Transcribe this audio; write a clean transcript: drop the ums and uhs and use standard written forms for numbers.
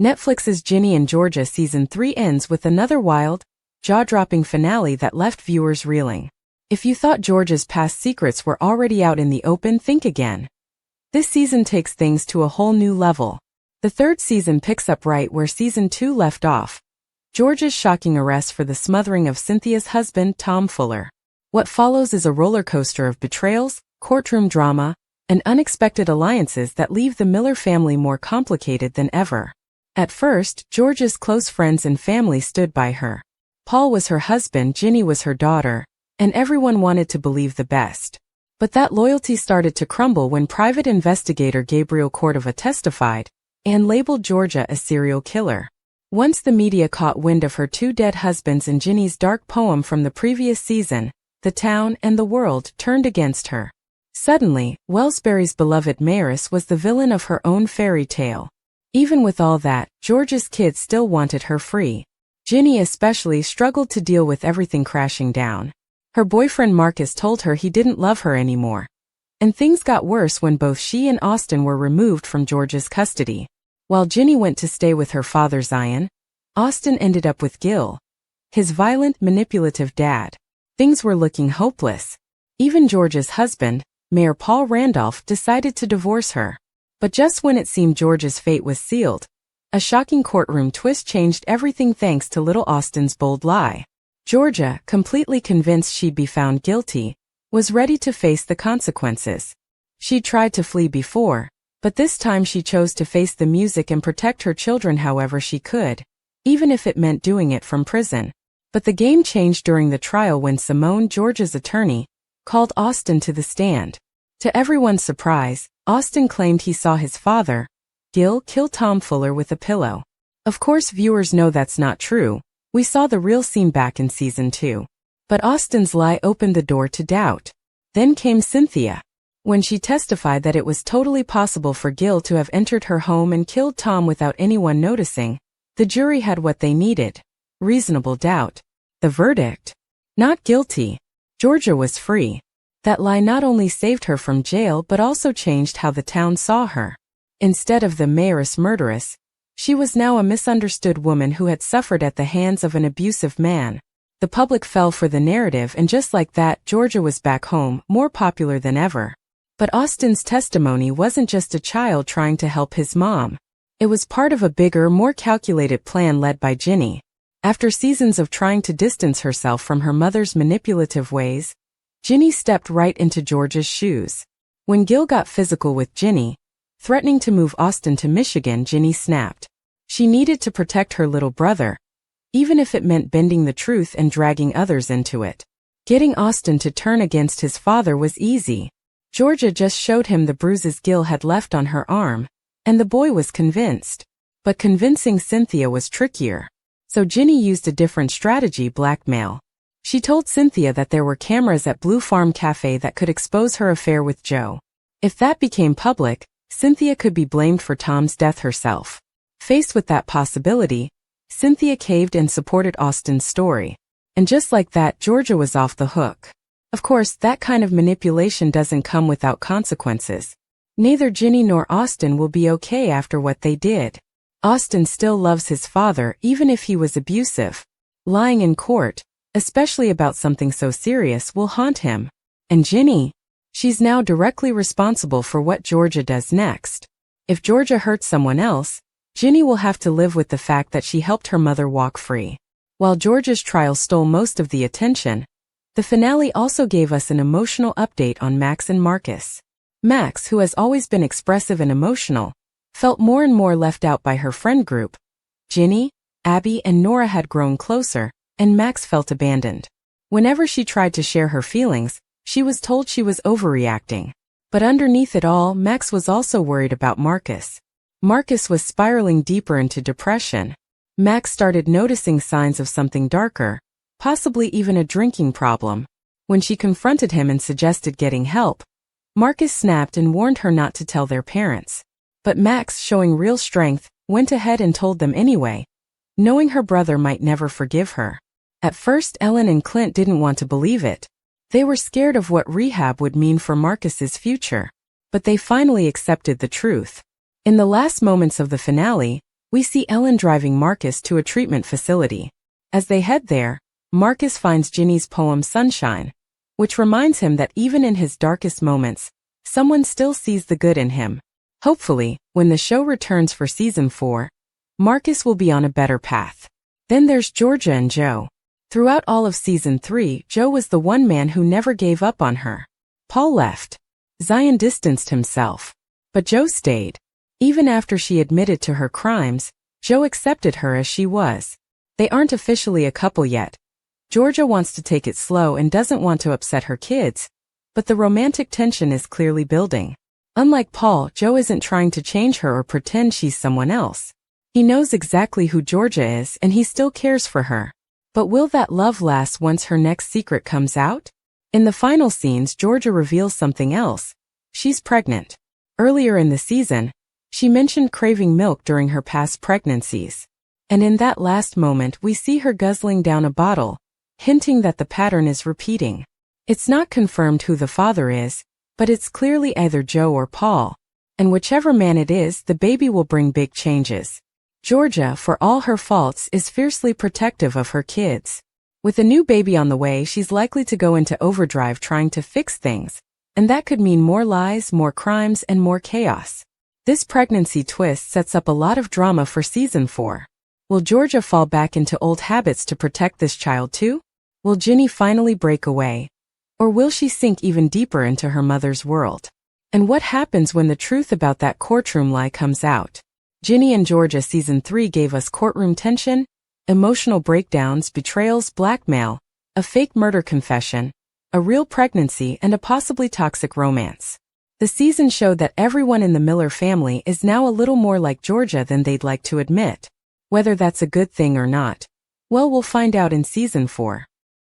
Netflix's Ginny and Georgia Season 3 ends with another wild, jaw-dropping finale that left viewers reeling. If you thought Georgia's past secrets were already out in the open, think again. This season takes things to a whole new level. The third season picks up right where Season 2 left off. Georgia's shocking arrest for the smothering of Cynthia's husband, Tom Fuller. What follows is a roller coaster of betrayals, courtroom drama, and unexpected alliances that leave the Miller family more complicated than ever. At first, Georgia's close friends and family stood by her. Paul was her husband, Ginny was her daughter, and everyone wanted to believe the best. But that loyalty started to crumble when private investigator Gabriel Cordova testified and labeled Georgia a serial killer. Once the media caught wind of her two dead husbands and Ginny's dark poem from the previous season, the town and the world turned against her. Suddenly, Wellsbury's beloved mayoress was the villain of her own fairy tale. Even with all that, Georgia's kids still wanted her free. Ginny especially struggled to deal with everything crashing down. Her boyfriend Marcus told her he didn't love her anymore. And things got worse when both she and Austin were removed from Georgia's custody. While Ginny went to stay with her father Zion, Austin ended up with Gil, his violent, manipulative dad. Things were looking hopeless. Even Georgia's husband, Mayor Paul Randolph, decided to divorce her. But just when it seemed Georgia's fate was sealed, a shocking courtroom twist changed everything thanks to little Austin's bold lie. Georgia, completely convinced she'd be found guilty, was ready to face the consequences. She'd tried to flee before, but this time she chose to face the music and protect her children however she could, even if it meant doing it from prison. But the game changed during the trial when Simone, Georgia's attorney, called Austin to the stand. To everyone's surprise, Austin claimed he saw his father, Gil, kill Tom Fuller with a pillow. Of course, viewers know that's not true. We saw the real scene back in Season 2. But Austin's lie opened the door to doubt. Then came Cynthia. When she testified that it was totally possible for Gil to have entered her home and killed Tom without anyone noticing, the jury had what they needed: reasonable doubt. The verdict? Not guilty. Georgia was free. That lie not only saved her from jail but also changed how the town saw her. Instead of the mayoress murderess, she was now a misunderstood woman who had suffered at the hands of an abusive man. The public fell for the narrative, and just like that, Georgia was back home, more popular than ever. But Austin's testimony wasn't just a child trying to help his mom. It was part of a bigger, more calculated plan led by Ginny. After seasons of trying to distance herself from her mother's manipulative ways, Ginny stepped right into Georgia's shoes. When Gil got physical with Ginny, threatening to move Austin to Michigan, Ginny snapped. She needed to protect her little brother, even if it meant bending the truth and dragging others into it. Getting Austin to turn against his father was easy. Georgia just showed him the bruises Gil had left on her arm, and the boy was convinced. But convincing Cynthia was trickier. So Ginny used a different strategy: blackmail. She told Cynthia that there were cameras at Blue Farm Cafe that could expose her affair with Joe. If that became public, Cynthia could be blamed for Tom's death herself. Faced with that possibility, Cynthia caved and supported Austin's story. And just like that, Georgia was off the hook. Of course, that kind of manipulation doesn't come without consequences. Neither Ginny nor Austin will be okay after what they did. Austin still loves his father even if he was abusive. Lying in court, especially about something so serious, will haunt him. And Ginny? She's now directly responsible for what Georgia does next. If Georgia hurts someone else, Ginny will have to live with the fact that she helped her mother walk free. While Georgia's trial stole most of the attention, the finale also gave us an emotional update on Max and Marcus. Max, who has always been expressive and emotional, felt more and more left out by her friend group. Ginny, Abby, and Nora had grown closer, and Max felt abandoned. Whenever she tried to share her feelings, she was told she was overreacting. But underneath it all, Max was also worried about Marcus. Marcus was spiraling deeper into depression. Max started noticing signs of something darker, possibly even a drinking problem. When she confronted him and suggested getting help, Marcus snapped and warned her not to tell their parents. But Max, showing real strength, went ahead and told them anyway, knowing her brother might never forgive her. At first, Ellen and Clint didn't want to believe it. They were scared of what rehab would mean for Marcus's future. But they finally accepted the truth. In the last moments of the finale, We see Ellen driving Marcus to a treatment facility. As they head there, Marcus finds Ginny's poem Sunshine, which reminds him that even in his darkest moments, someone still sees the good in him. Hopefully, when the show returns for season 4, Marcus will be on a better path. Then there's Georgia and Joe. Throughout all of season 3, Joe was the one man who never gave up on her. Paul left. Zion distanced himself. But Joe stayed. Even after she admitted to her crimes, Joe accepted her as she was. They aren't officially a couple yet. Georgia wants to take it slow and doesn't want to upset her kids, but the romantic tension is clearly building. Unlike Paul, Joe isn't trying to change her or pretend she's someone else. He knows exactly who Georgia is and he still cares for her. But will that love last once her next secret comes out? In the final scenes, Georgia reveals something else. She's pregnant. Earlier in the season, she mentioned craving milk during her past pregnancies. And in that last moment, we see her guzzling down a bottle, hinting that the pattern is repeating. It's not confirmed who the father is, but it's clearly either Joe or Paul. And whichever man it is, the baby will bring big changes. Georgia, for all her faults, is fiercely protective of her kids. With a new baby on the way, she's likely to go into overdrive trying to fix things, and that could mean more lies, more crimes, and more chaos. This pregnancy twist sets up a lot of drama for season 4. Will Georgia fall back into old habits to protect this child too? Will Ginny finally break away? Or will she sink even deeper into her mother's world? And what happens when the truth about that courtroom lie comes out? Ginny and Georgia season 3 gave us courtroom tension, emotional breakdowns, betrayals, blackmail, a fake murder confession, a real pregnancy, and a possibly toxic romance. The season showed that everyone in the Miller family is now a little more like Georgia than they'd like to admit. Whether that's a good thing or not, well, we'll find out in season 4.